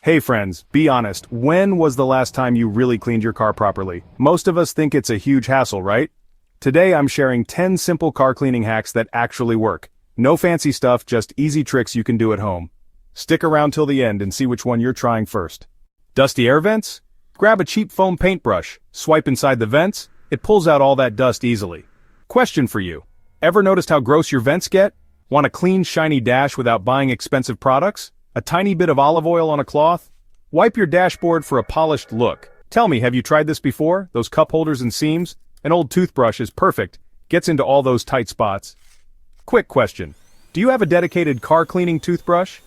Hey friends, be honest, when was the last time you really cleaned your car properly? Most of us think it's a huge hassle, right? Today I'm sharing 10 simple car cleaning hacks that actually work. No fancy stuff, just easy tricks you can do at home. Stick around till the end and see which one you're trying first. Dusty air vents? Grab a cheap foam paintbrush, swipe inside the vents, it pulls out all that dust easily. Question for you. Ever noticed how gross your vents get? Want a clean, shiny dash without buying expensive products? A tiny bit of olive oil on a cloth? Wipe your dashboard for a polished look. Tell me, have you tried this before? Those cup holders and seams? An old toothbrush is perfect, gets into all those tight spots. Quick question. Do you have a dedicated car cleaning toothbrush?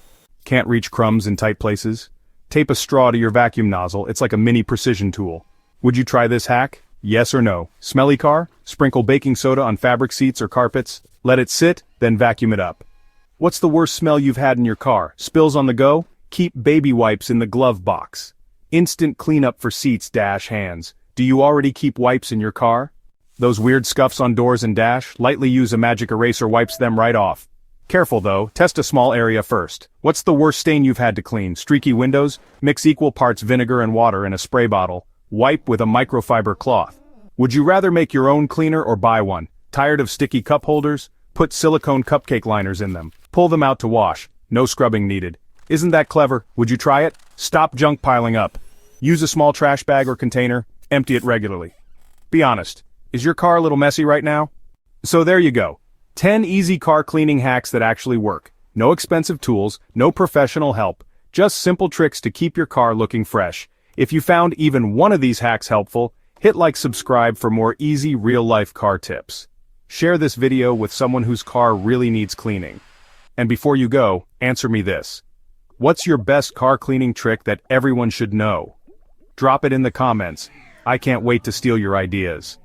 Can't reach crumbs in tight places? Tape a straw to your vacuum nozzle, it's like a mini precision tool. Would you try this hack? Yes or no? Smelly car? Sprinkle baking soda on fabric seats or carpets. Let it sit, then vacuum it up. What's the worst smell you've had in your car? Spills on the go? Keep baby wipes in the glove box. Instant cleanup for seats, hands. Do you already keep wipes in your car? Those weird scuffs on doors and dash? Lightly use a magic eraser wipes them right off. Careful though, test a small area first. What's the worst stain you've had to clean? Streaky windows? Mix equal parts vinegar and water in a spray bottle. Wipe with a microfiber cloth. Would you rather make your own cleaner or buy one? Tired of sticky cup holders? Put silicone cupcake liners in them. Pull them out to wash. No scrubbing needed. Isn't that clever? Would you try it? Stop junk piling up. Use a small trash bag or container. Empty it regularly. Be honest. Is your car a little messy right now? So there you go. 10 easy car cleaning hacks that actually work. No expensive tools, no professional help. Just simple tricks to keep your car looking fresh. If you found even one of these hacks helpful, hit like subscribe for more easy real-life car tips. Share this video with someone whose car really needs cleaning. And before you go, answer me this. What's your best car cleaning trick that everyone should know? Drop it in the comments. I can't wait to steal your ideas.